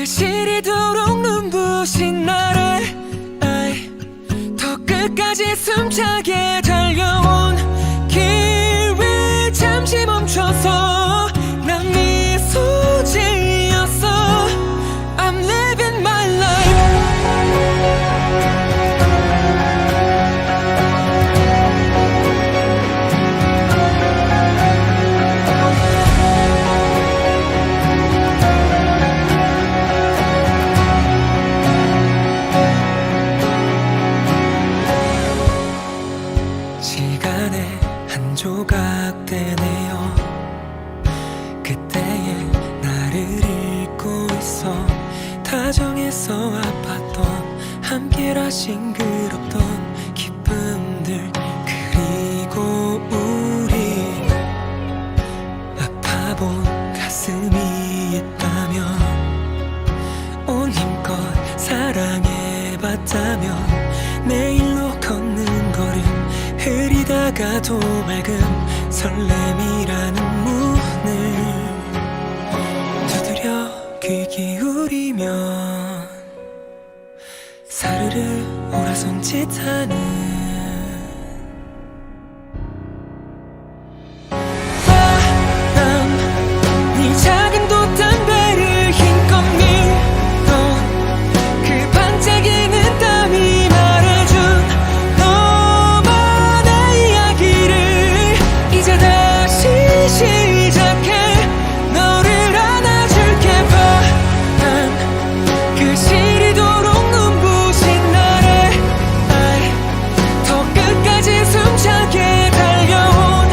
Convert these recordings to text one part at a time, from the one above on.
그 시리도록 눈부신 나를 더 끝까지 숨차게 달려온 길 위에 잠시 멈춰서 난 미소 지었어. I'm living my life. 시간의 한 조각 되네요. 그때의 나를 잊고 있어. 다정해서 아팠던 함께라 싱그럽던 기쁨들, 그리고 우리 아파본 가슴이 있다면 온 힘껏 사랑해봤다면 내일로 걷는 걸음, 흐리다가도 맑은 설렘이라는 문을 두드려 귀 기울이면 사르르 오라손짓하는 네 작은 돛담배를 힘껏 밀어 그 반짝이는 땀이 말해준 너만의 이야기를 이제 다시 시작해. 너를 안아줄게. 바람 그 시리도록 눈부신 나를 더 끝까지 숨차게 달려온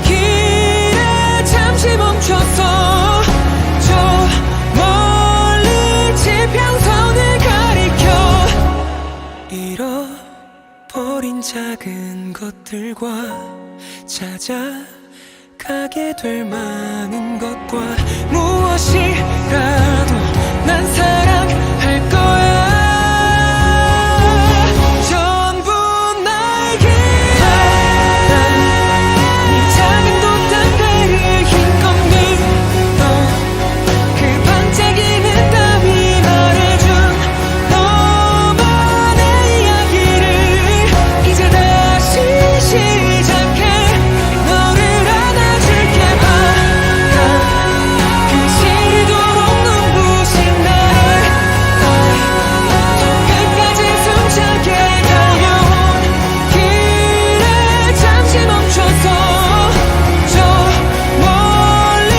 길에 잠시 멈춰서 저 멀리 지평선을 가리켜 잃어버린 작은 것들과 찾아가게 될 많은 것과 무엇이라도 난 사랑할 거야. 전부 날게. 네 작은 돛담배를 힘껏 밀어 그 반짝이는 땀이 말해준 너만의 이야기를 이제 다시 시작해. 너를 안아줄게. 바람 그 시리도록 눈부신 나를 더 끝까지 숨차게 달려온 길에 잠시 멈춰서 저 멀리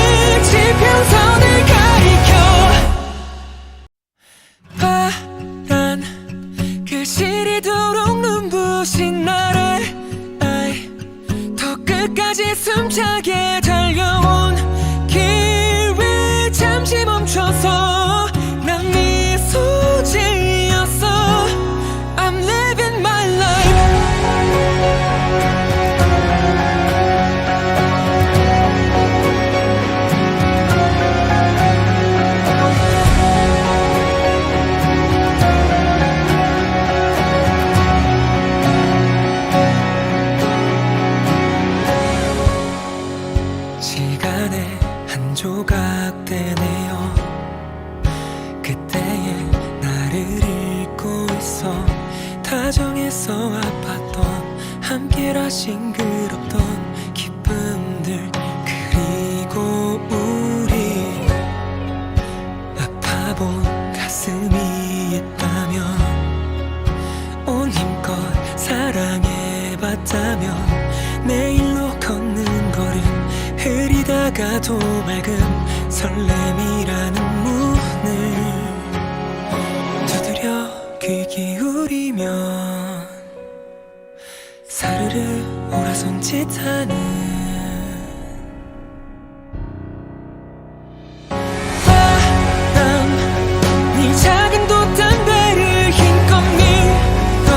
지평선을 가리켜 파란 그 시리도록 눈부신 나를 더 끝까지 숨차게 달려온 길 위에 잠시 멈춰서 난 미소 지었어. I'm living my life. 시간의 한 조각 되네요. 그때의 나를 잊고 있어. 다정해서 아팠던 함께라 싱그럽던 기쁨들, 그리고 우리 아파본 가슴이 있다면 온 힘껏 사랑해봤다면 내일로 걷는 걸음, 흐리다가도 맑은 설렘이라는 문을 두드려 귀 기울이면 사르르 오라손짓하는 네 작은 돛담배를 힘껏 밀어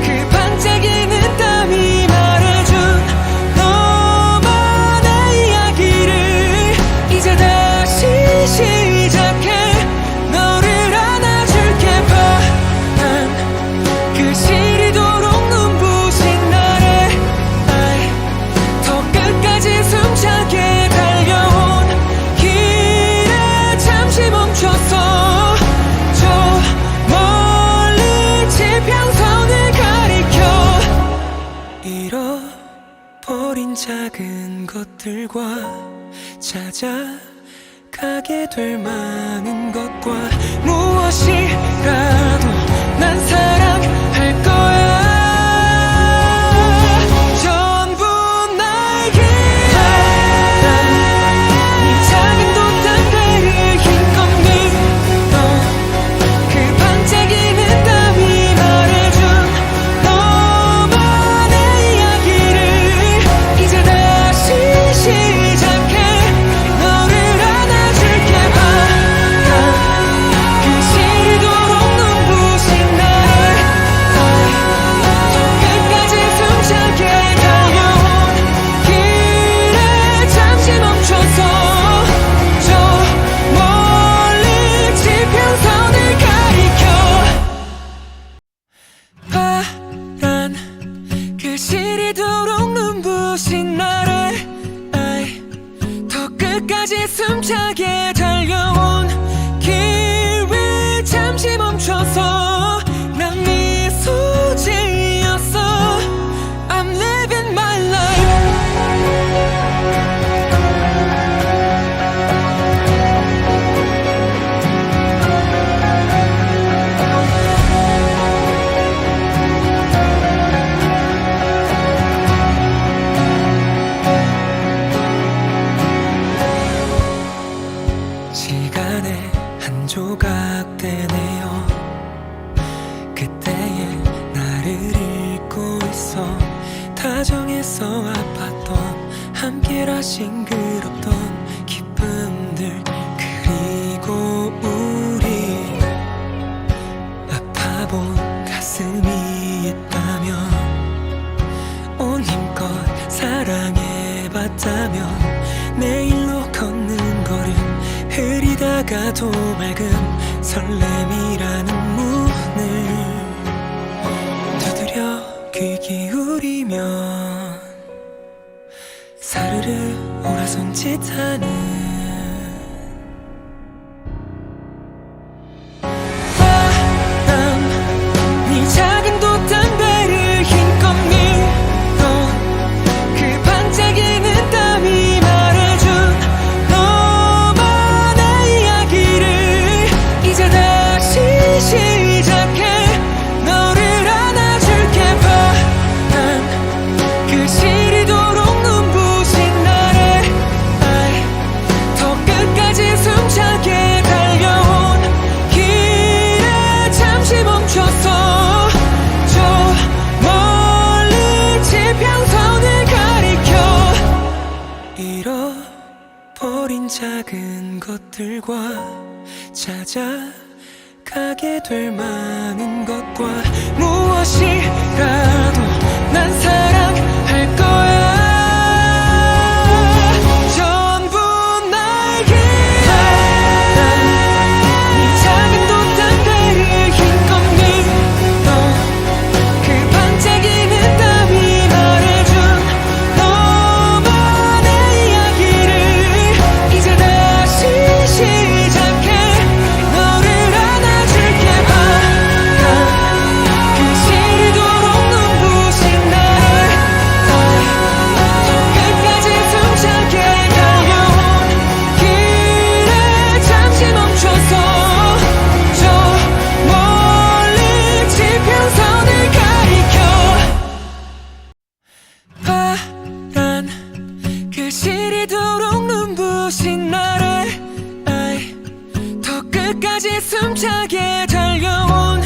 그 반짝이는 땀이 말해준 너만의 이야기를 이제 다시 시작해. 너를 안아줄게. 바람 그 시리도록 눈부신 나를 찾아가게 될 많은 것과 무엇이라도 난 사랑할 거야. 전부 날 기다려. 네 작은 돛담배를 힘껏 밀어 그 반짝이는 땀이 말해준 너만의 이야기를 이제 다시 시작해. 너를 안아줄게. 바람 그 시리도록 눈부신 나를 끝까지 숨차게 달려온 길에 잠시 멈춰서 저 멀리 지평선을 가리켜. 파란 그 시리도록 눈부신 나를 더 끝까지 숨차게 달려온 길 위 잠시 멈춰서 난 미소 지었어. I'm living my life. 시간의 한 조각 되네요. 그때의 나를 잊고 있어. 다정해서 아팠던 함께라 싱그럽던 기쁨들 그리고 우리 아파본 가슴이 있다면 온 힘껏 사랑해봤다면 내일로 걷는 걸음 흐리다가도 맑음 설렘이라는 문을 두드려 귀 기울이면 사르르 오라손짓하는 바람 네 작은 돛담배를 힘껏 밀어 그 반짝이는 땀이 말해준 너만의 이야기를 이제 다시 시작해. 너를 안아줄게. 바람 그 시리도록 눈부신 나를 더 끝까지 숨차게 달려온 길에 잠시 멈춰서 저 멀리 지평선을 가리켜. 잃어버린 작은 것들과 찾아가게 될 많은 것과 무엇이라도 난 사랑할 거야. 전부 날 기다려. 네 작은 돛담배를 힘껏 밀어 그 반짝이는 땀이 말해준 너만의 이야기를 이제 다시 시작해. 너를 안아줄게. 바람 그 시리도록 눈부신 나를 더 끝까지 숨차게 달려온 길에 잠시 멈춰서 저 멀리 지평선을 가리켜. 파란 그 시리도록 눈부신 나를 더 끝까지 숨차게 달려온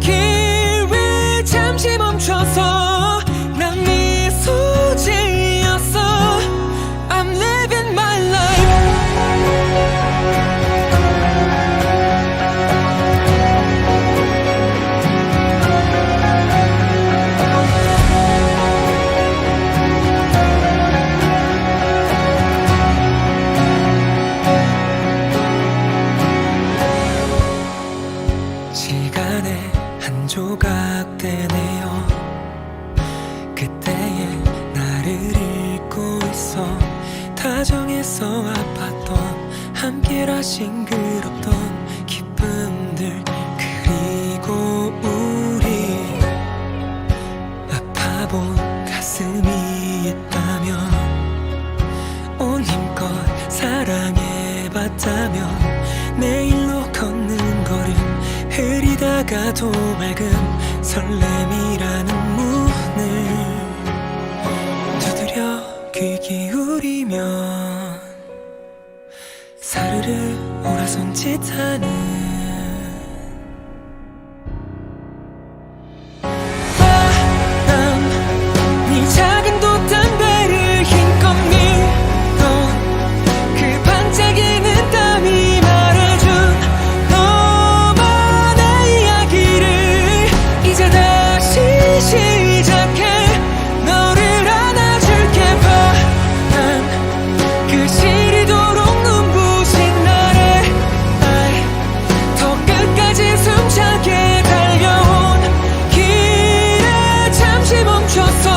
길 위 잠시 멈춰서 난 미소 지었어. I'm living my life. 시간의 한 조각 되네요. 그때의 나를 잊고 있어. 다정해서 아팠던 함께라 싱그럽던 기쁨들 그리고 우리 아파본 가슴이 있다면 온 힘껏 사랑해봤다면 내일로 걷는 걸음 흐리다가도 맑음 설렘이라는 문을 두드려 귀 기울이면 사르르 오라손짓하는 작은 돛담배를 힘껏 밀던 그 반짝이는 땀이 말해준 너만의 이야기를 이제 다시 시작해 너를 안아줄게 바람 그 시리도록 눈부신 날에 더 끝까지 숨차게 달려온 길에 잠시 멈췄어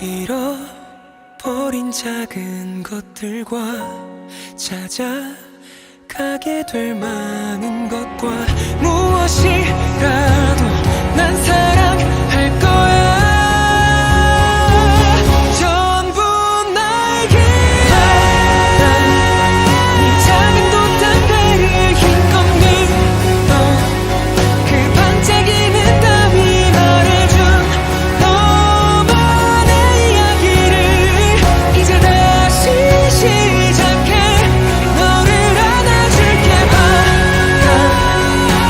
잃어버린 작은 것들과 찾아가게 될 많은 것과 무엇이라도 난 사랑할 거야 전부 날 기다려 네 작은 돛담배를 힘껏 밀던 그 반짝이는 땀이 말해준 시작해 너를 안아줄게 바람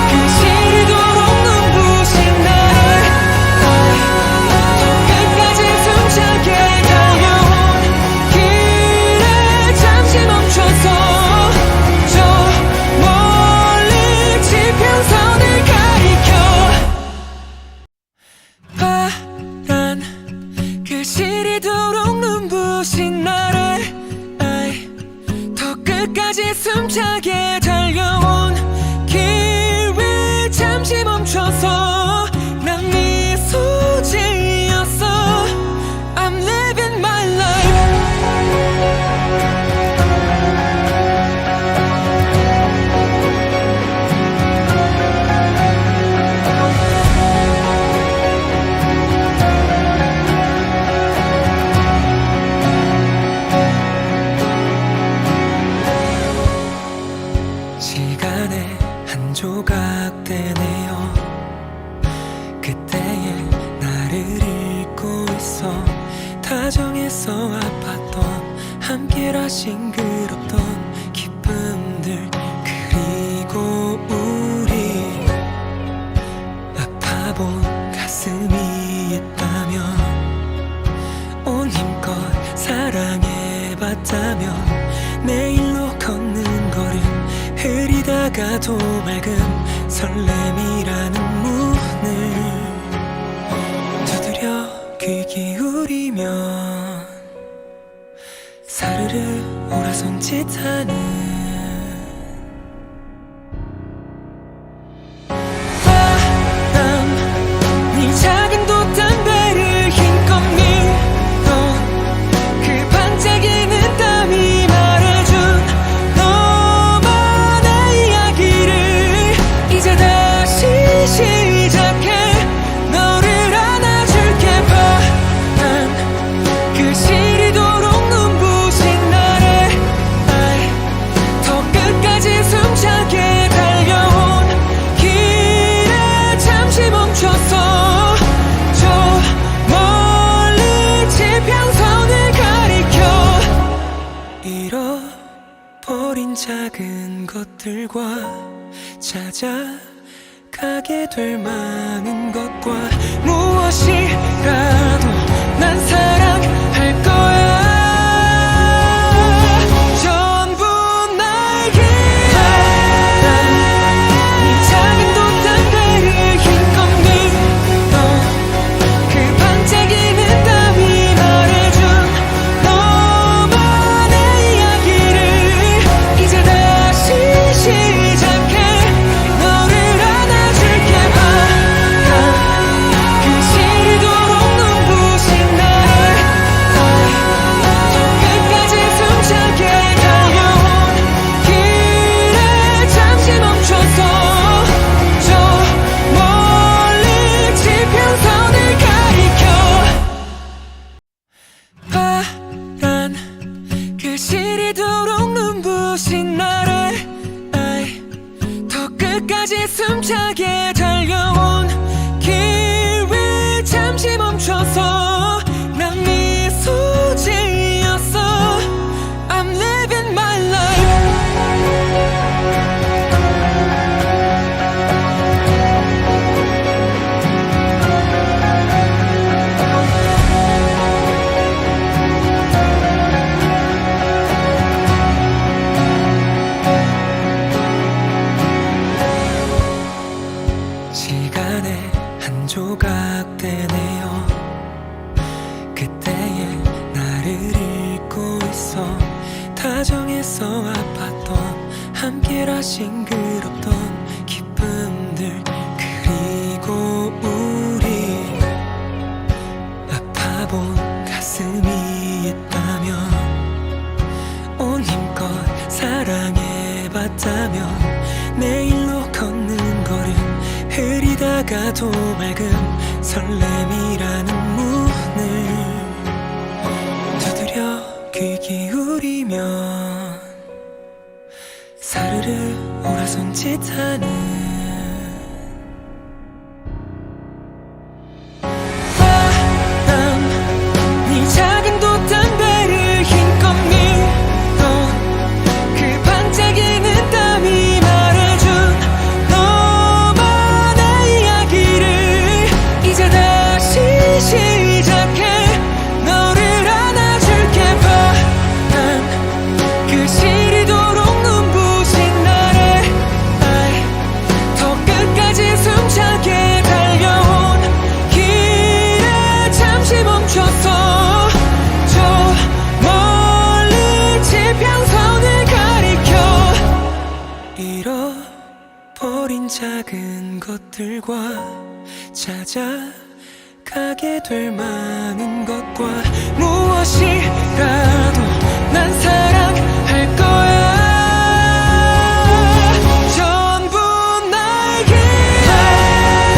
그 시리도록 눈부신 날에 더 끝까지 숨차게 달려온 길에 잠시 멈춰서 저 멀리 지평선을 가리켜 파란 그 시리도록 눈부신 날에 끝까지 숨차게 달려온 길 위에 잠시 멈춰서 난 미소 지었어 I'm living my life 시간의 한 조각 되네요 그때의 나를 잊고 있어 다정해서 아팠던 함께라 싱그럽던 기쁨들 그리고 우리 아파본 가슴이 있다면 온 힘껏 사랑해봤다면 내일로 걷는 걸음 흐리다가도 맑음 설렘이라는 문을 두드려 귀 기울이면 사르르 오라손짓하는 네 작은 돛담배를 힘껏 밀던 그 반짝이는 땀이 말해준 너만의 이야기를 이제 다시 시작해 너를 안아줄게 바람 그 시리도록 눈부신 날에 더 끝까지 숨차게 달려온 길에 잠시 멈췄어 저 멀리 지평선을 가리켜 잃어버린 작은 것들과 찾아가게 될 많은 것과 무엇이라도 난 사랑할 거야 전부 날 기다려 네 작은 돛담배를 힘껏 밀던 그 반짝이는 땀이 말해준 너만의 이야기를 이제 다시 시작해 너를 안아줄게 바람 그 시리도록 눈부신 시리도록 눈부신 날에 더 끝까지 숨차게 달려온 길 위 잠시 멈춰서 난 미소 지었어. I'm living my life. 시간의 한 조각 되네요. 그때의 나를 잊고 있어. 다정해서 아팠던 함께라 싱그럽던 기쁨들 그리고 우리 아파본 가슴이 있다면 온 힘껏 사랑해봤다면 내일로 걷는 걸음 흐리다가도 맑음 설렘이라는 문을 두드려 귀 기울이면 사르르 오라손짓하는 바람 네 작은 돛담배를 힘껏 밀던 그 반짝이는 땀이 말해준 너만의 이야기를 이제 다시 시작해. 너를 안아줄게. 바람 그 시리도록 눈부신 날에 더 끝까지 숨차게 달려온 길에 잠시 멈춰서 저 멀리 지평선을 가리켜 잃어버린 작은 것들과 찾아가게 될 많은 것과 무엇이라도 난 사랑할 거야. 전부 날게. 바람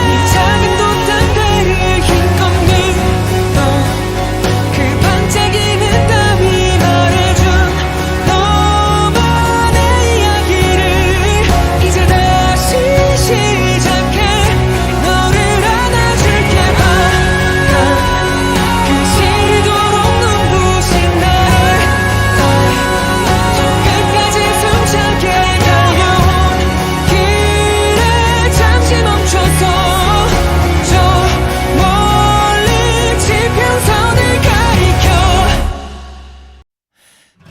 네 작은 돛담배를 힘껏 밀던 그 반짝이는 땀이 말해준 너만의 이야기를 이제 다시 시작해. 너를 안아줄게. 바람 그 시리도록 눈부신 날에 더 끝까지 숨차게 달려온 길에 잠시 멈춰서 저 멀리 지평선을 가리켜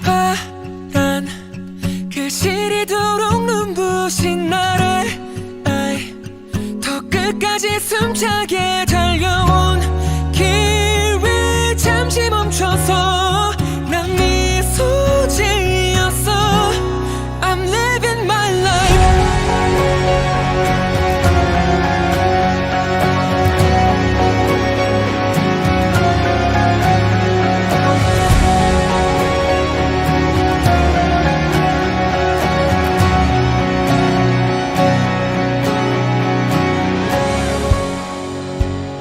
파란 그 시리도록 눈부신 날에 더 끝까지 숨차게 달려온 길 위 잠시 멈춰서 난 미소 지었어. I'm living my life.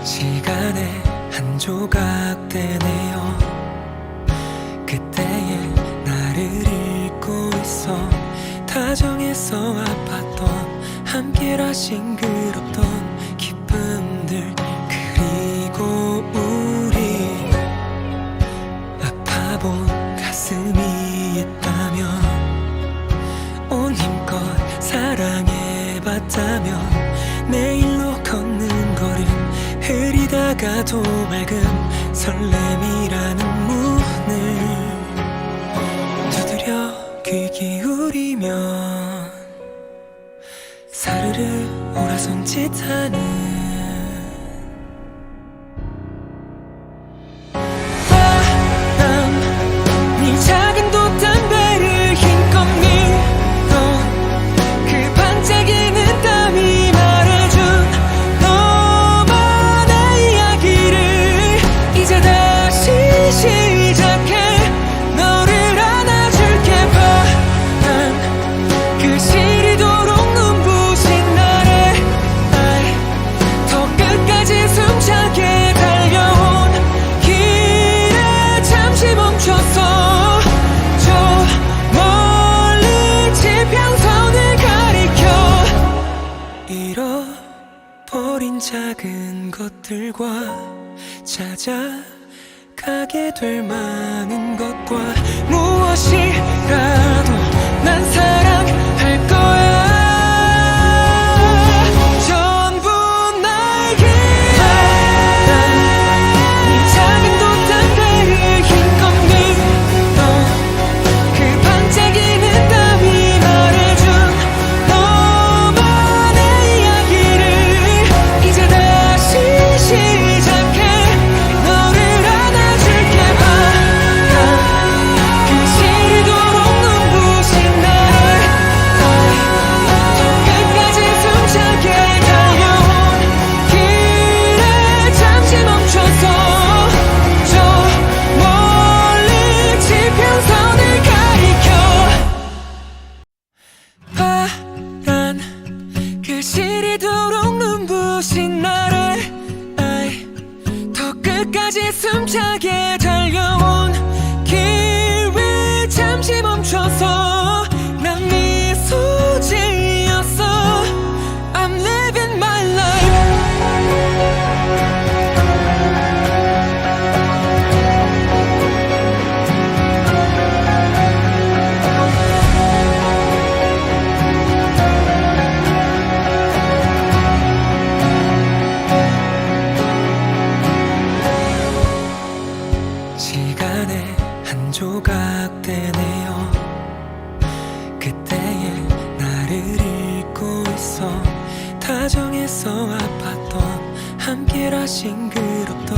시간의 한 조각 되네요. 그때의 나를 잊고 있어. 다정해서 아팠던 함께라 싱그럽던 기쁨들 그리고 우리 아파본 가슴이 있다면 온 힘껏 사랑해봤다면 내일로 걷는 걸음 흐리다가도 맑음 설렘이라는 문을 두드려 귀 기울이면 사르르 오라손짓하는 바람 네 작은 돛담배를 힘껏 밀던 그 반짝이는 땀이 말해준 너만의 이야기를 이제 다시 시작해. 너를 안아줄게. 바람 그 시리도록 눈부신 날에 찾아가게 될 많은 것과 무엇이라도 난 사랑할 거야. 전부 날 기다려. 네 작은 돛단 배를 힘껏 밀어 그 반짝이는 땀이 말해준 너만의 이야기를 이제 다시 시작해. 너를 안아줄게. 바람 그 시리도록 눈부신 나를 더 끝까지 숨차게 달려온 길에 잠시 멈춰서 저 멀리 지평선을 가리켜. 파란 그 시리도록 눈부신 나를 더 끝까지 숨차게 달려온 길 위에 잠시 멈춰서 난 미소 지었어. I'm living my life. 시간의 한 조각 되네요. 그때의 나를 잊고 있어. 다정해서 아팠던 함께라 싱그럽던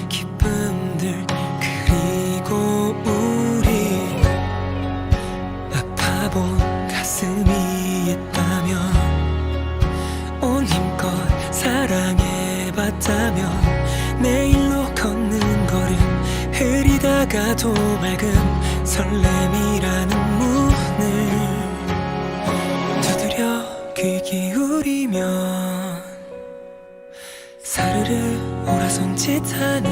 기쁨들 그리고 우리 아파본 가슴이 있다면 온 힘껏 사랑해봤다면 내일로 걷는 걸음 흐리다가도 맑은 설렘이라는 문을 두드려 귀 기울이면 사르르 오라손짓하는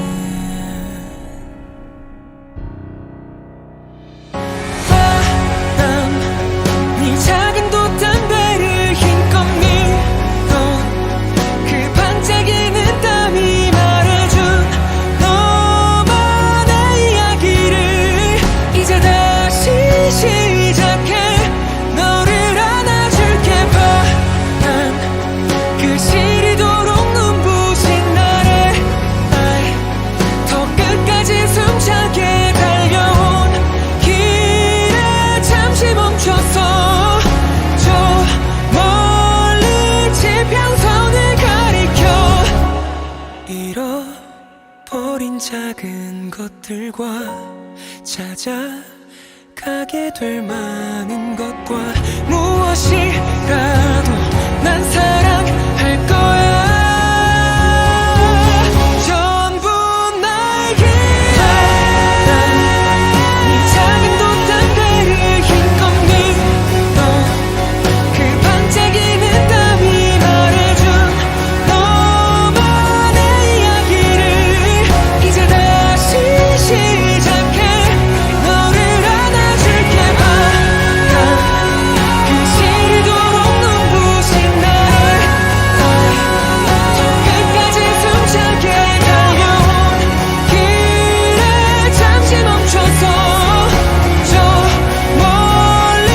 바람 네 작은 돛단 배를 힘껏 밀어 그 반짝이는 땀이 말해준 너만의 이야기를 이제 다시 시작해. 너를 안아줄게. 바람 그 시리도록 눈부신 나를 더 끝까지 숨차게 달려온 길에 잠시 멈춰서 저 멀리 지평선을 가리켜. 잃어버린 작은 것들과 찾아가게 될 많은 것과 무엇이라도 난 사랑할 거야. 전부 날 기다려. 네 작은 돛단 배를 힘껏 밀어 그 반짝이는 땀이 말해준 너만의 이야기를 이제 다시 시작해. 너를 안아줄게. 바람 그 시리도록 눈부신 나를 더 끝까지 숨차게 달려온 길에 잠시 멈춰서 저 멀리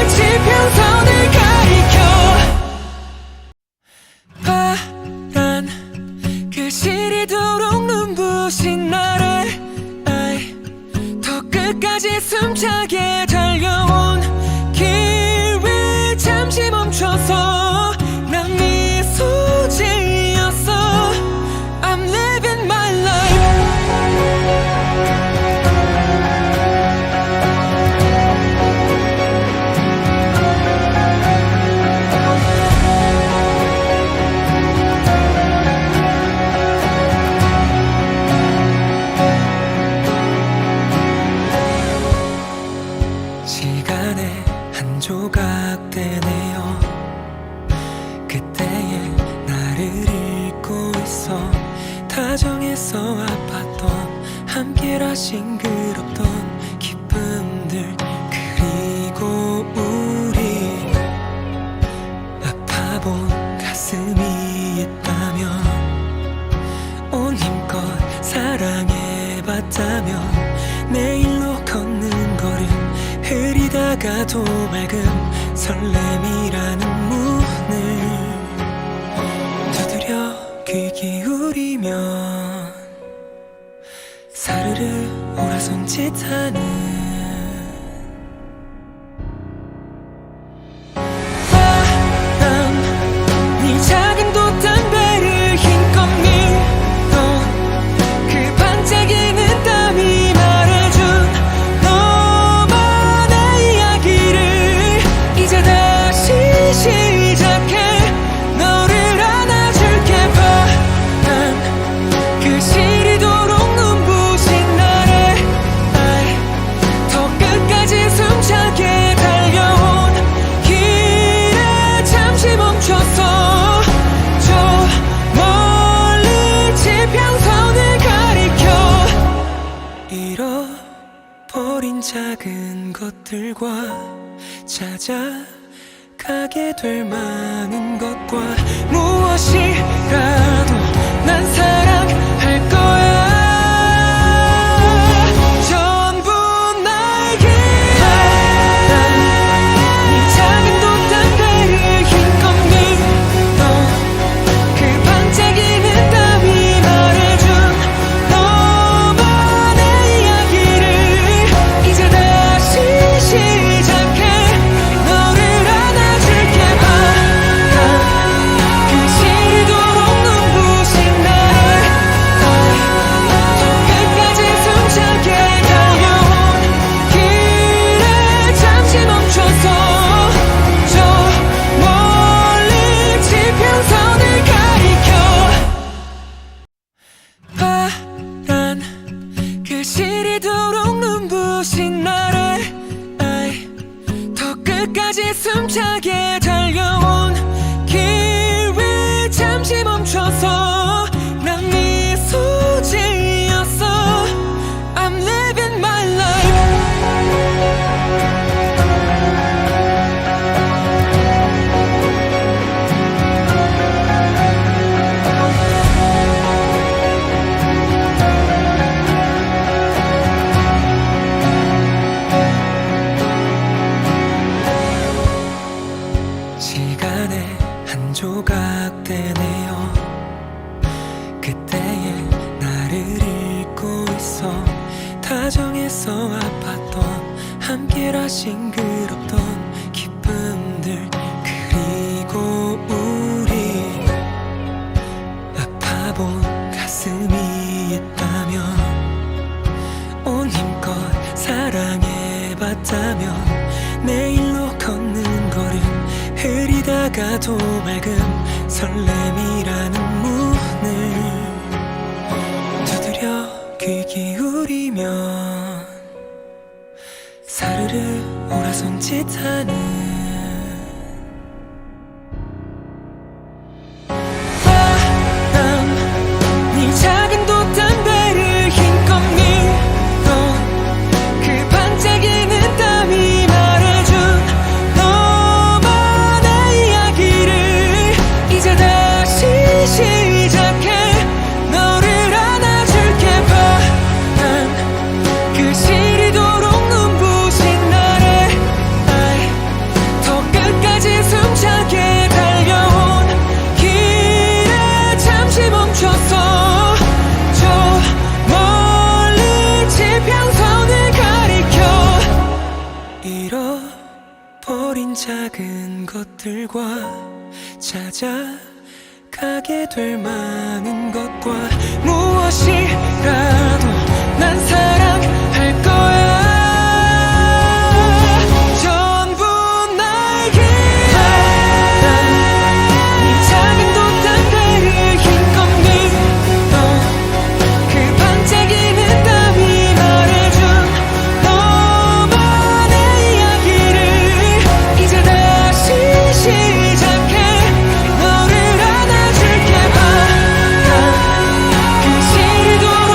지평선을 가리켜. 파란 그 시리도록 눈부신 나를 더 끝까지 숨차게 달려온 길 위에 잠시 멈춰서 난 미소 지었어. I'm living my life. 시간의 한 조각 되네요. 그때의 나를 잊고 있어. 다정해서 아팠던 함께라 싱그럽던 기쁨들 그리고 우리 아파본 가슴이 있다면 온 힘껏 사랑해봤다면 내일로 걷는 걸음 흐리다가도 맑음 설렘이라는 문을 두드려 귀 기울이면 사르르 오라손짓하는 작은 돛담배를 힘껏 밀던 그 반짝이는 땀이 말해준 너만의 이야기를 이제 다시 시작해 너를 안아줄게. 바람 그 시리도록 눈부신 날에 더 끝까지 숨차게 달려온 길에 잠시 멈춰서 잃어버린 작은 것들과 찾아가게 될 많은 것과 무엇이라도 난 사랑할 거야. 전부 날게 네 작은 돛담배를 힘껏 밀던 그 반짝이는 땀이 말해준 시작해 너를 안아줄게. 바람 그 시리도록 눈부신 날에 더 끝까지 숨차게 달려온 길에 잠시 멈춰서 저 멀리 지평선을 가리켜 파란 그 시리도록 눈부신 날에 끝까지 숨차게 달려온 길 위에 잠시 멈춰서 난 미소 지었어. I'm living my life. 시간의 한 조각 되네요. 그때의 나를 잊고 있어. 다정해서 아팠던 함께라 싱그럽던 기쁨들 그리고 우리 아파본 가슴이 있다면 온 힘껏 사랑해봤다면 내일로 걷는 걸음 흐리다가도 맑음 설렘이라는 문을 두드려 귀 기울이면 사르르 오라손짓하는 작은 돛담배를 힘껏 밀던 그 반짝이는 땀이 말해준 너만의 이야기를 이제 다시 시작해 너를 안아줄게. 바람 그 시리도록 눈부신 날에 더 끝까지 숨차게 달려온 길에 잠시 멈춰서 잃어버린 작은 것들과 찾아가게 될 많은 것과 무엇이라도 난 사랑할 거야. 전부 날게 네 작은 돛담배를 힘껏 밀던 그 반짝이는 땀이 말해준 시작해 너를 안아줄게. 바람 그 시리도록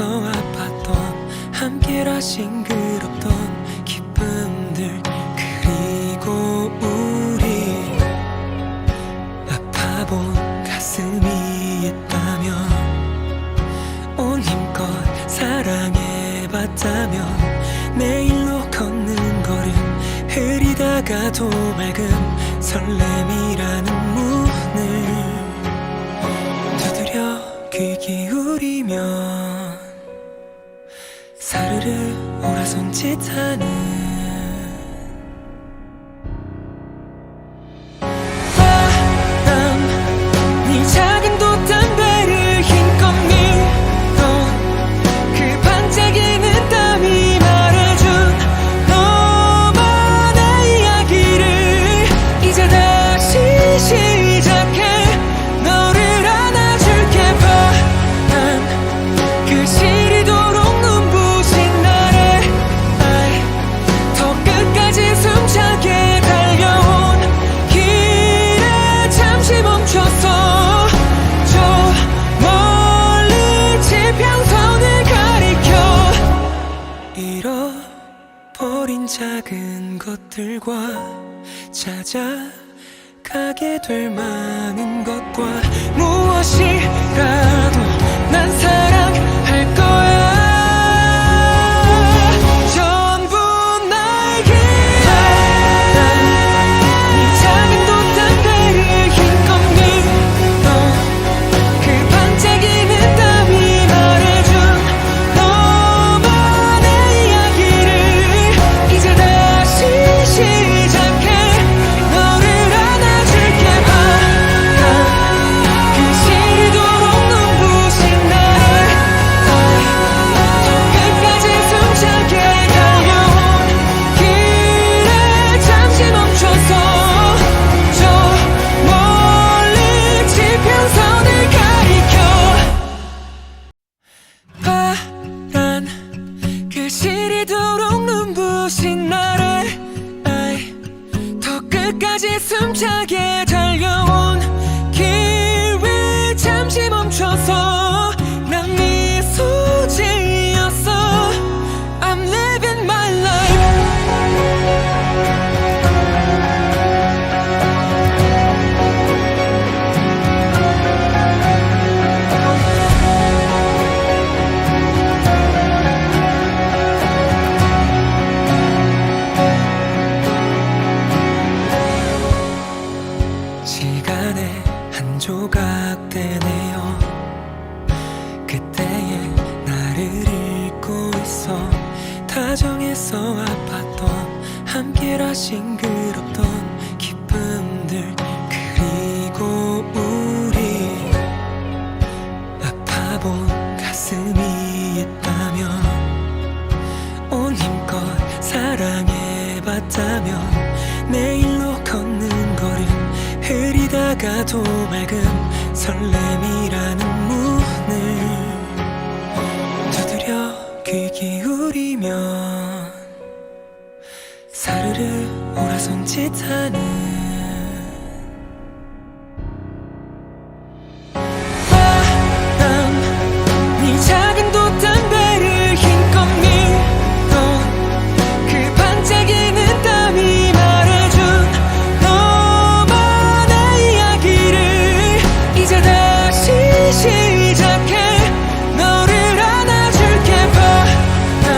아팠던 함께라 싱그럽던 기쁨들 그리고 우리 아파본 가슴이 있다면 온 힘껏 사랑해봤다면 내일로 걷는 걸음 흐리다가도 맑은 설렘이라는 문을 두드려 귀 기울이면 사르르 오라손짓하는 바람 네 작은 돛담배를 힘껏 밀던 그 반짝이는 땀이 말해준 너만의 이야기를 이제 다시 시작해 너를 안아줄게 바람 그 시리도록 눈부신 날에 더 끝까지 숨차게 달려온 길에 잠시 멈춰서 저 멀리 지평선을 가리켜 잃어버린 작은 것들과 찾아가게 될 많은 것과 무엇이라도 난 사랑할 거야 전부 날개 네 작은 돛담배를 힘껏 밀던 그 반짝이는 땀이 말해준 너만의 이야기를 이제 다시 시작해 너를 안아줄게 바람 그 시리도록 눈부신 날에 더 끝까지 숨차게 달려온 길에 잠시 멈춰서 저 멀리 지평선을 가리켜 파란 그 시리도록 눈부신 날에 더 끝까지 숨차게 달려온 길 위 잠시 멈춰서 난 미소 지었어 I'm living my life 시간의 한 조각 되네요 그때의 나를 잊고 있어 다정해서 아팠던 함께라 싱그럽던 기쁨들 그리고 우리 아파본 가슴이 있다면 온 힘껏 사랑해봤다면 내일로 걷는 걸음 흐리다가도 맑은 설렘이라는 문을 두드려 귀 기울이면 사르르 오라손짓하는 바람 네 작은 돛담배를 힘껏 밀던 그 반짝이는 땀이 말해준 너만의 이야기를 이제 다시 시작해 너를 안아줄게 바람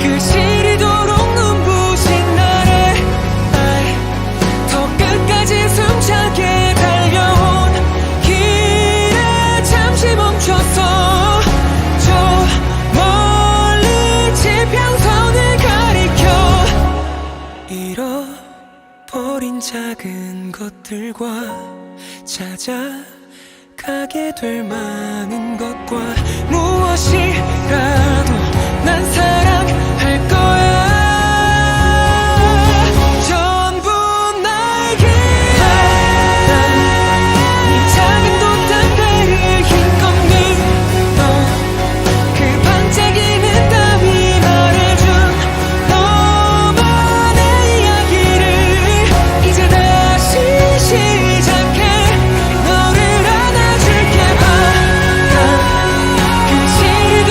그 시리도록 눈부신 날에 더 끝까지 숨차게 달려온 길에 잠시 멈춰서 저 멀리 지평선을 가리켜 잃어버린 작은 것들과 찾아가게 될 많은 것과 무엇이라도 난 사랑할 거야 전부 날개 네 작은 돛담배를 힘껏 밀던 그 반짝이는 땀이 말해준 너만의 이야기를 이제 다시 시작해 너를 안아줄게 바람 그 시리도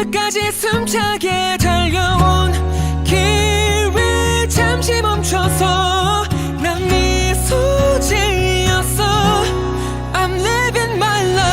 끝까지 숨차게 달려온 길 위에 잠시 멈춰서 난 미소 지었어. I'm living my life.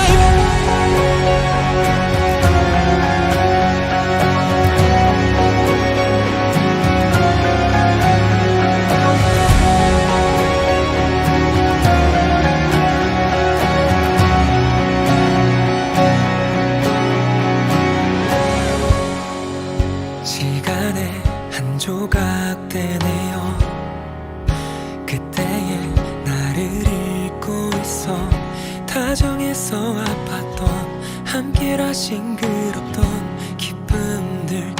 시간의 한 조각 되네요. 그때의 나를 잊고 있어. 다정해서 아팠던 함께라 싱그럽던 기쁨들,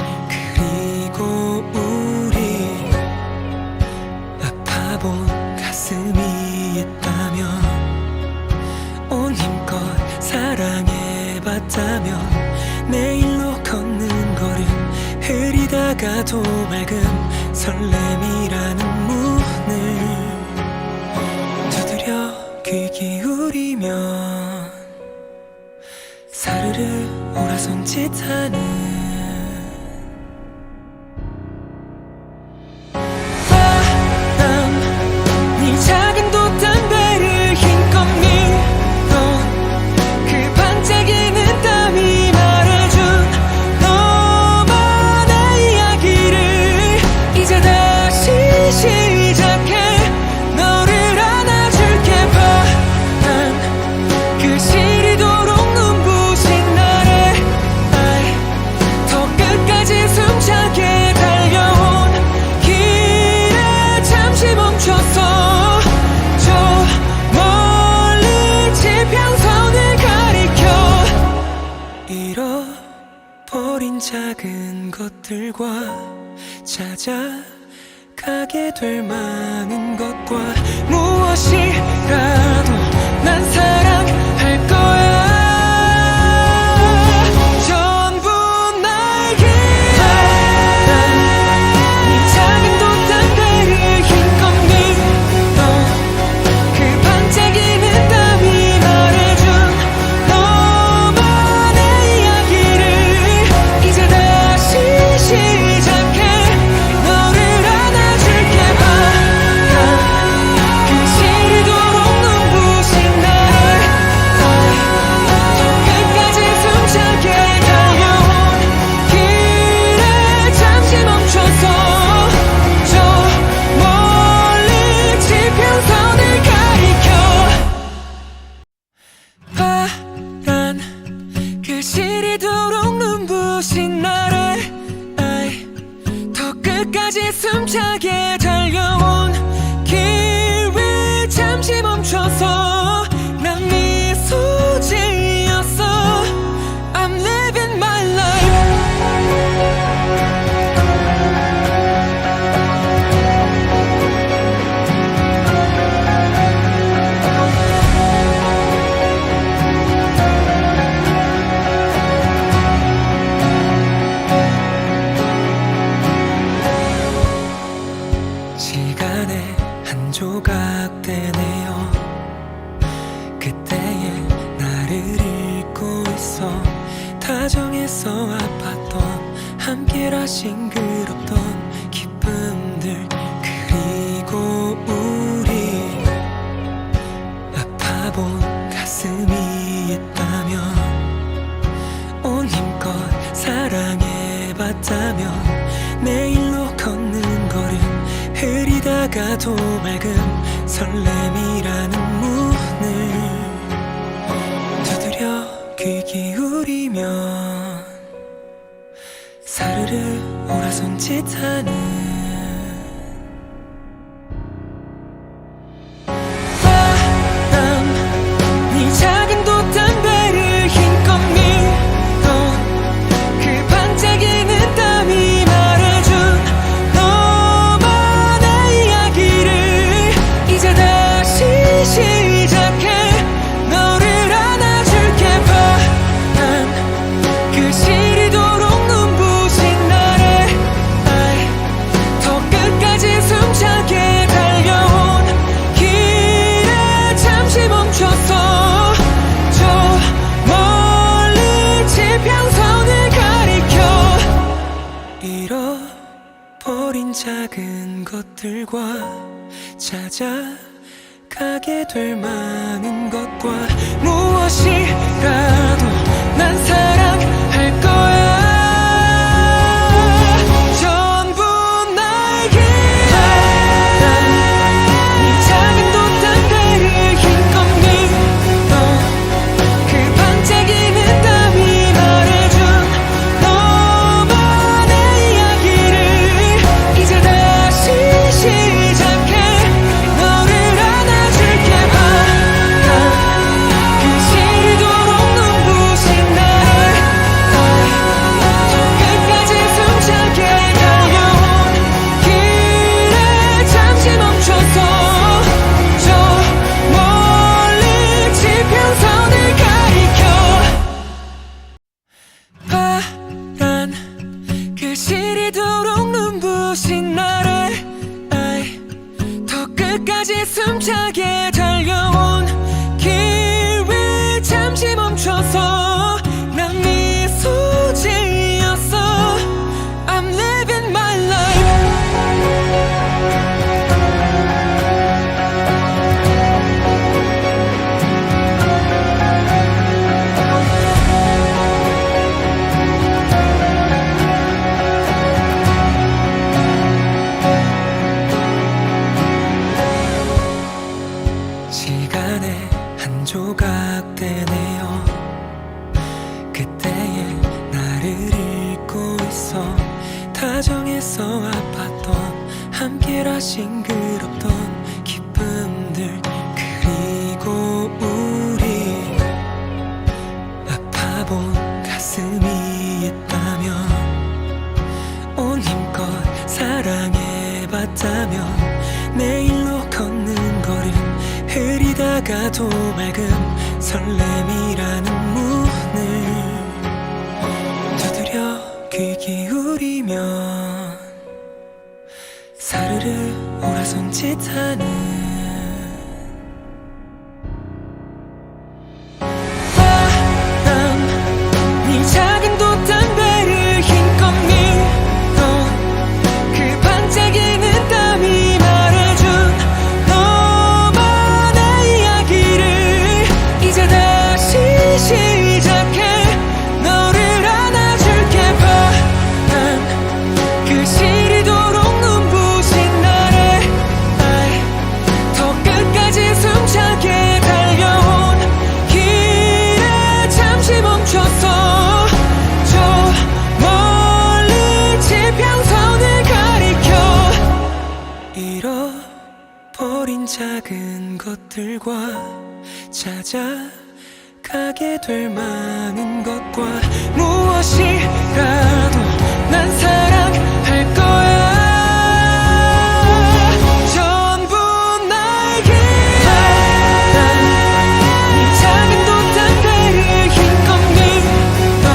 그리고 우리 아파본 가슴이 있다면 온 힘껏 사랑해봤다면 내일로 걷는 걸음, 흐리다가도 맑은 설렘이라는 문을 두드려 귀 기울이면 사르르 오라손짓하는 바람, 네 작은 돛담배를 힘껏 밀어 그 반짝이는 땀이 말해준 너만의 이야기를 이제 다시 시작해. 너를 안아줄게. 바람, 그 시리도록 눈부신 날에 더 끝까지 숨차게 달려온 길에 잠시 멈춰서 저 멀리 지평선을 가리켜 잃어버린 작은 것들과 찾아가게 될 많은 것과 무엇이라도 난 사랑할 거야. 전부 날 기다려. 네 작은 돛담배를 힘껏 밀어 그 반짝이는 땀이 말해준 너만의 이야기를 이제 다시 시작해. 너를 안아줄게. 바람, 그 시리도록 눈부신 날에 더 끝까지 숨차게 달려온 길에 잠시 멈춰서 저 멀리 지평선을 가리켜 파란 그 시리도록 눈부신 날에 더 끝까지 숨차게 달려온 길 위에 잠시 멈춰서 난 미소 지었어. I'm living my life. 시간의 한 조각 되네요. 그때의 나를 잊고 있어. 다정해서 아팠던 함께라 싱그럽던 기쁨들, 그리고 우리 아파본 가슴이 있다면 온 힘껏 사랑해봤다면 내일로 걷는 걸음, 흐리다가도 맑은 설렘이라는 문을 두드려 귀 기울이면 사르르 오라손짓하는 바람, 네 작은 돛담배를 힘껏 밀어 그 반짝이는 땀이 말해준 너만의 이야기를 이제 다시 시작해. 너를 안아줄게. 바람, 그 시리도록 눈부신 날에 것들과 찾아가게 될 많은 것과 무엇이라도 난 사랑할 거야. 전부 나에게 네 작은 돛담배를 힘껏 밀어 그 반짝이는 땀이 말해준 너만의 이야기를 이제 다시 시작해. 너를 안아줄게. 그 시리도록 눈부신 나를 끝까지 숨차게 달려온 길에 잠시 멈춰서 저 멀리 지평선을 가리켜. 파란 그 시리도록 눈부신 나를 더 끝까지 숨차게 달려온 길 위에 잠시 멈춰서 난 미소 지었어. I'm living my life. 시간의 한 조각 되네요. 그때의 나를 잊고 있어. 다정해서 아팠던 함께라 싱그럽던 기쁨들 그리고 우리 아파본 가슴이 있다면 온 힘껏 사랑해봤다면 내일로 걷는 걸음 흐리다가도 맑음 설렘이라는 문을 두드려 귀 기울이면 사르르 오라손짓하는 바람 네 작은 돛담배를 힘껏 밀어 그 반짝이는 땀이 말해준 너만의 이야기를 이제 다시 시작해. 너를 안아줄게. 바람 그 시리도록 눈부신 나를 더 끝까지 숨차게 달려온 길에 잠시 멈춰서 저 멀리 지평선을 가리켜. 잃어버린 작은 것들과 찾아가게 될 많은 것과 무엇이라도 난 사랑할 거야. 전부 나에게 네 작은 돛담배를 힘껏 밀어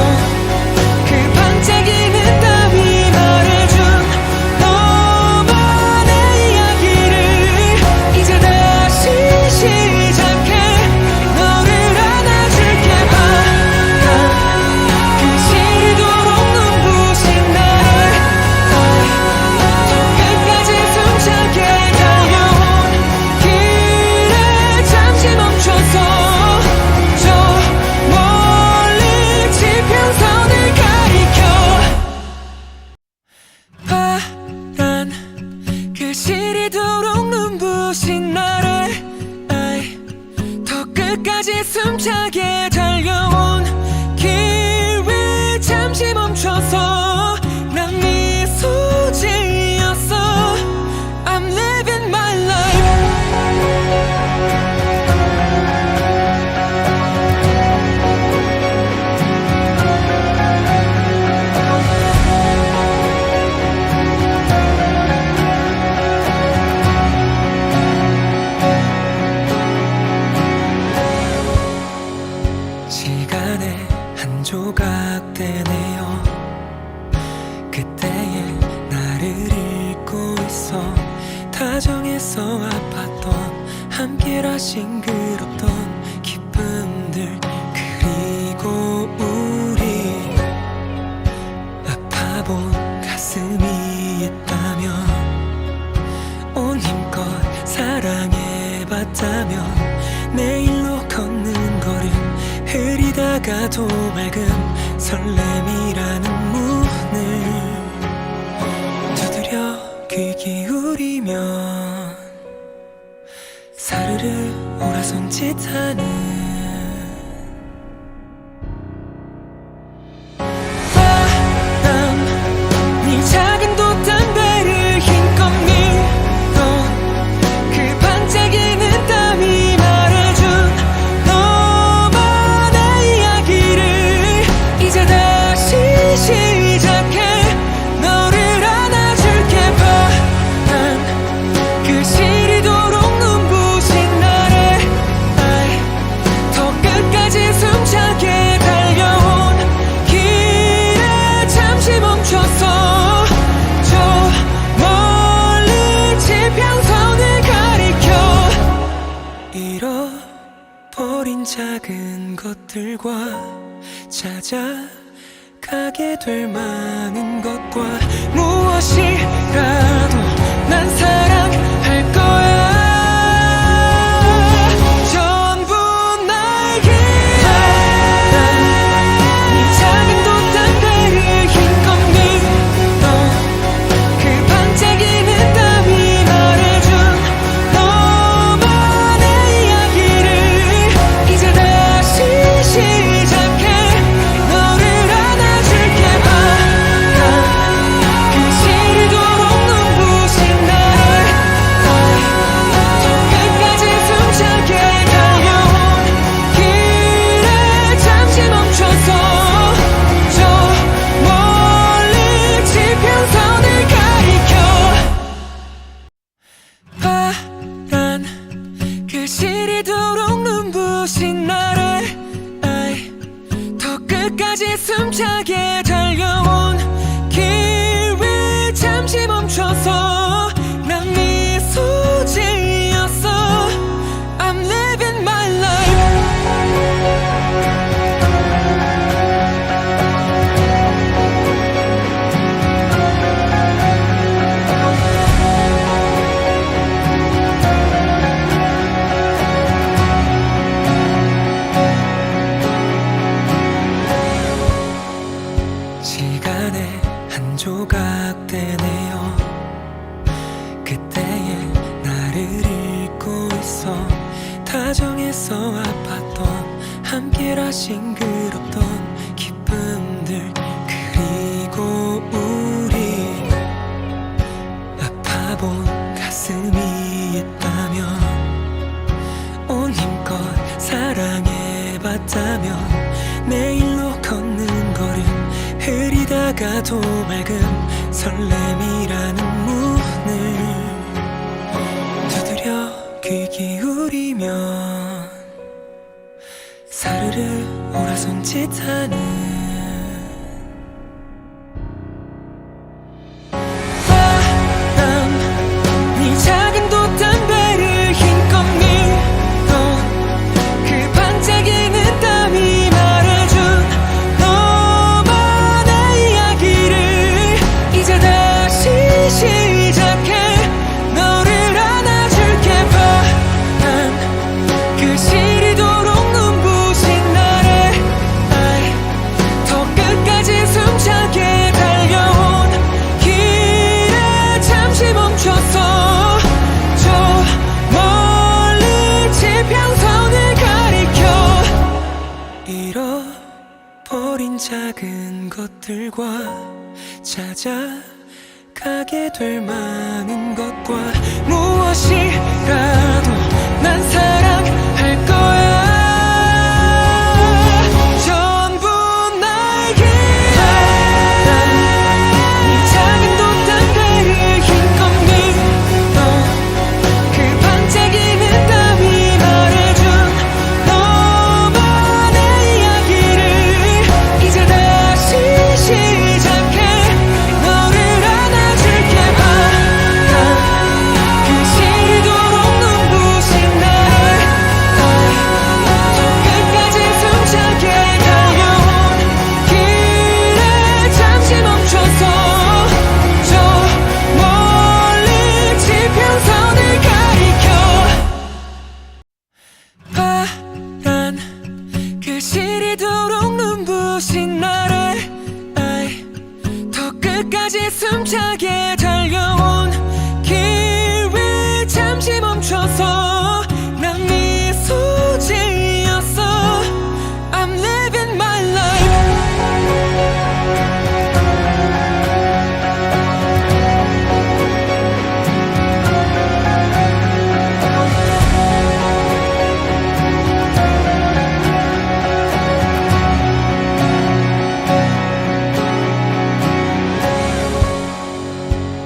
그 반짝이는 땀이 말해준 너만의 이야기를 이제 다시 시작해. 너를 안아줄게. 그 시리도록 눈부신 나를 더 끝까지 숨차게 달려온 길에 잠시 멈춰서 저 멀리 지평선을 가리켜. 파란 그 시리도록 눈부신 나를 더 끝까지 숨차게 달려온 길 위에 잠시 멈춰서 난 미소 지었어. I'm living my life. 시간의 한 조각 되네요. 그때의 나를 잊고 있어. 다정해서 아팠던 함께라 싱그럽던 기쁨들 그리고 우리 아파본 가슴이 있다면 봤다면 내일로 걷는 걸음 흐리다가도 맑음 설렘이라는 문을 두드려 귀 기울이면 사르르 오라손짓하는 작은 돛담배를 힘껏 밀던 그 반짝이는 땀이 말해준 너만의 이야기를 이제 다시 시작해 너를 안아줄게. 바란 그 시리도록 눈부신 날에 더 끝까지 숨차게 달려온 길에 잠시 멈춰서 잃어버린 작은 것들과 찾아가게 될 많은 것과 무엇이라도 난 사랑할 거야. 전부 날 기다려. 네 작은 돛담배를 힘껏 밀던 그 반짝이는 땀이 말해준 시작해 너를 안아줄게. 바란 그 시리도록 눈부신 날에 더 끝까지 숨차게 달려온 길에 잠시 멈춰서 저 멀리 지평선을 가리켜. 바란 그 시리도록 눈부신 날에 끝까지 숨차게 달려온 길 위 잠시 멈춰서 난 미소 지었어. I'm living my life. 시간의 한 조각 되네요. 그때의 나를 잊고 있어. 다정해서 아팠던 함께라 싱그럽던 기쁨들 그리고 우리 아파본 가슴이 있다면 온 힘껏 사랑해봤다면 내일로 걷는 걸음 흐리다가도 맑음 설렘이라는 문을 두드려 귀 기울이면 사르르 오라손짓하는 네 작은 돛담배를 힘껏 밀던 그 반짝이는 땀이 말해준 너만의 이야기를 이제 다시 시작해 너를 안아줄게. 바란 그 시리도록 눈부신 날에 더 끝까지 숨차게 달려온 길에 잠시 멈춰서 저 멀리 지평선을 가리켜. 잃어버린 작은 것들과 찾아가게 될 많은 것과 무엇이라도 난 사랑할 거야. 전부 날 기다려. 네 작은 돛담배를 힘껏 밀던 그 반짝이는 땀이 말해준 너만의 이야기를 이제 다시 시작해 너를 안아줄게. 바란 그 시리도록 눈부신 날에 끝까지 숨차게 달려온 길 위에 잠시 멈춰서 난 미소 지었어. I'm living my life.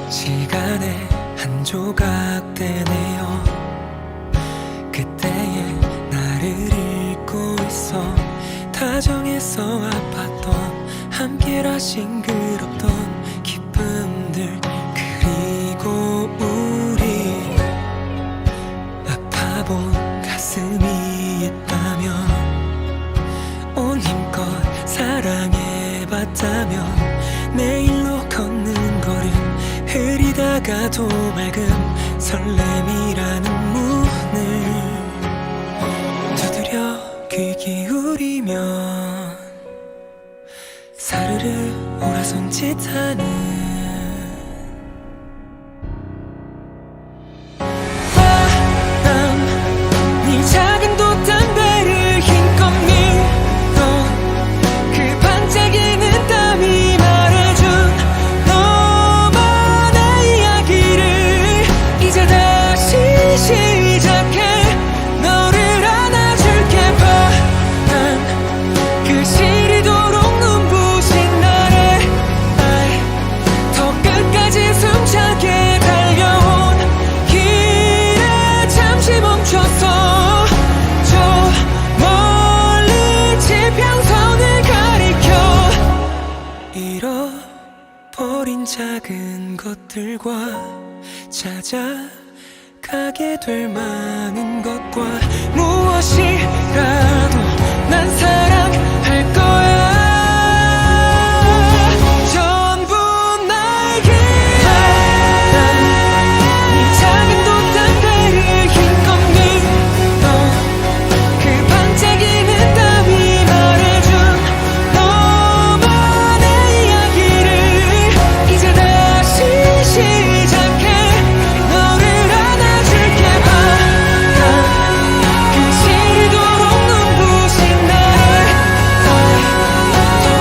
시간의 한 조각 되네요. 그때의 나를 잊고 있어. 다정해서 아팠던 함께라 싱그럽던 기쁨들, 그리고 우리 아파본 가슴이 있다면 온 힘껏 사랑해봤다면 내일로 걷는 걸음, 흐리다가도 맑음, 설렘이라는 문을 두드려 귀 기울이면 사르르 오라손짓하는 바람, 네 작은 돛담배를 힘껏 밀어 그 반짝이는 땀이 말해준 너만의 이야기를 이제 다시 시작해. 너를 안아줄게. 바람, 그 시리도록 눈부신 날에 더 끝까지 숨차게 달려온 길에 잠시 멈춰서 저 멀리 지평선을 가리켜 잃어버린 작은 것들과 찾아가게 될 많은 것과 무엇이라도 난 사랑할 거야. 전부 날게. 네 작은 돛담배를 힘껏 밀어 그 반짝이는 땀이 말해준 너만의 이야기를 이제 다시 시작해. 너를 안아줄게. 바람, 그 시리도록 눈부신 날에 더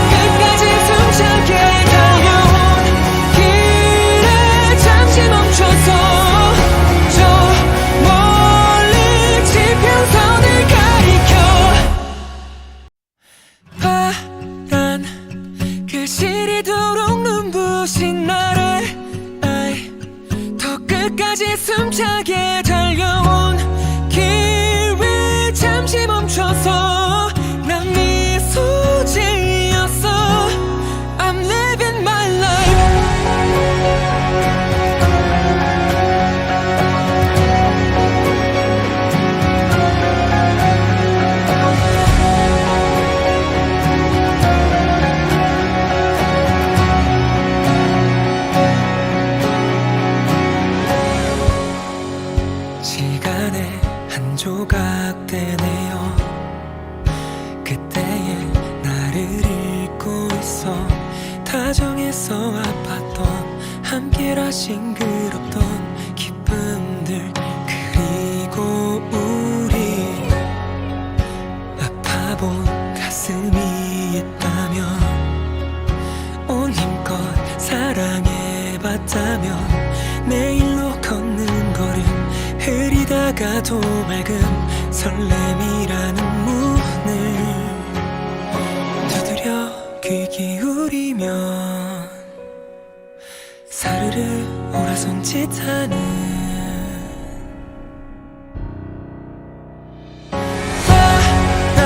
끝까지 숨차게 달려온 길에 잠시 멈춰서 저 멀리 지평선을 가리켜 파란 그 시리도록 눈부신 날에 더 끝까지 숨차게 달려온 길 위에 잠시 멈춰서 난 미소 지었어. I'm living my life. 시간의 한 조각 되네요. 그때의 나를 잊고 있어. 다정해서 아팠던 함께라 싱그럽던 기쁨들, 그리고 우리 아파본 가슴이 있다면 온 힘껏 사랑해봤다면 내일로 걷는 걸음, 흐리다가도 맑음, 설렘이라는 문을 두드려 귀 기울이면 사르르 오라손짓하는 바람,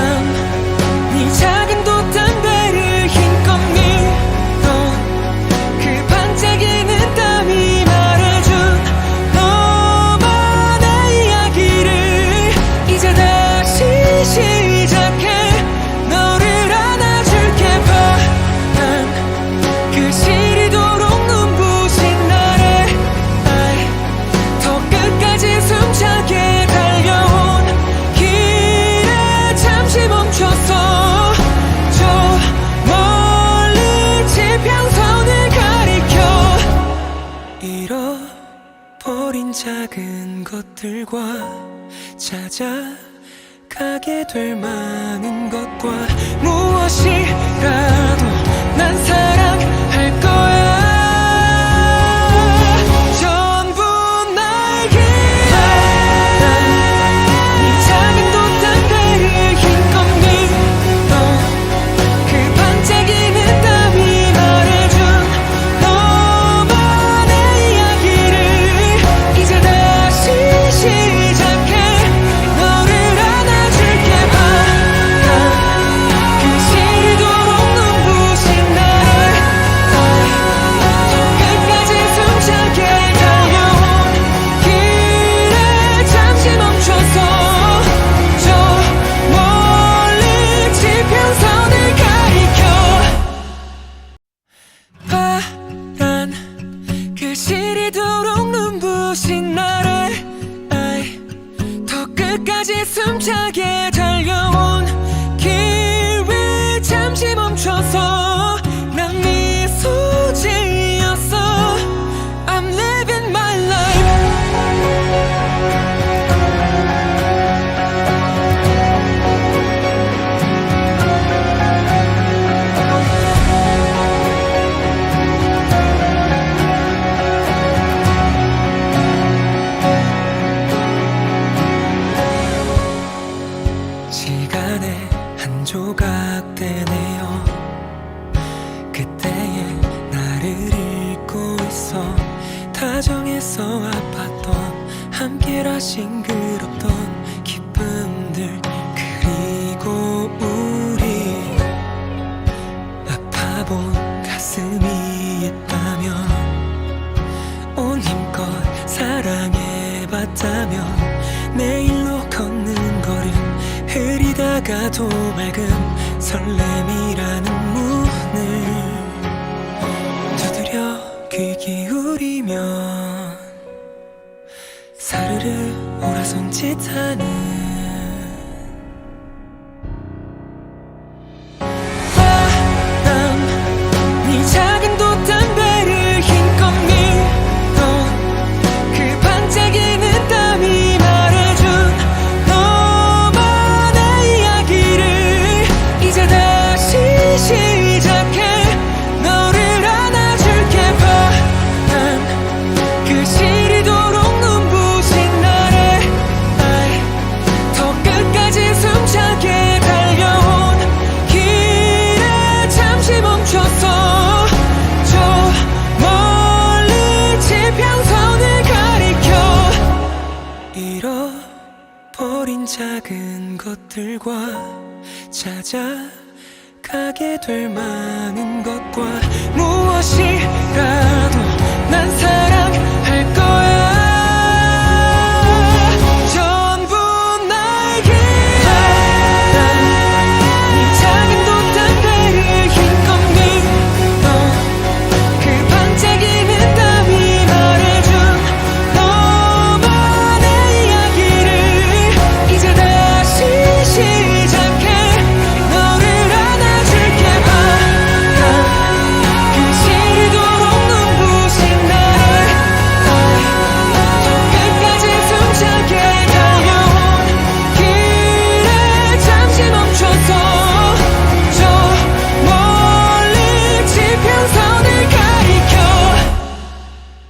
네 작은 돛담배를 힘껏 밀어 그 반짝이는 땀이 말해준 너만의 이야기를 이제 다시 시작해. 너를 안아줄게. 바람, 그 시리도록 눈부신 날에 것들과 찾아가게 될 많은 것과 무엇이라도 난 사랑할 거야. 전부 날 기다려. 네 작은 돛담배를 힘껏 밀어 그 반짝이는 땀이 말해준 너만의 이야기를 이제 다시 시작해. 너를 안아줄게. 그 시리도록 눈부신 나를 끝까지 숨차게 달려온 길에 잠시 멈춰서 저 멀리 지평선을 가리켜. 파란 그 시리도록 눈부신 나를 더 끝까지 숨차게 달려온 길 위에 잠시 멈춰서 난 미소 지었어. I'm living my life. 시간의 한 조각 되네요. 그때의 나를 잊고 있어. 다정해서 아팠던 함께라 싱그럽던 기쁨들 그리고 우리 아파본 가슴이 있다면 온 힘껏 사랑해봤다면 내일로 걷는 걸음 흐리다가도 맑은 설렘이라는 문을 두드려 귀 기울이면 사르르 오라손짓하는 바람. 네 작은 돛담배를 힘껏 밀던 그 반짝이는 땀이 말해준 너만의 이야기를 이제 다시 시작해. 너를 안아줄게. 바람 그 시리도록 눈부신 나를 더 끝까지 숨차게 달려온 길에 잠시 멈춰서 저 멀리 지평선을 가리켜. 잃어버린 작은 것들과 찾아가게 될 많은 것과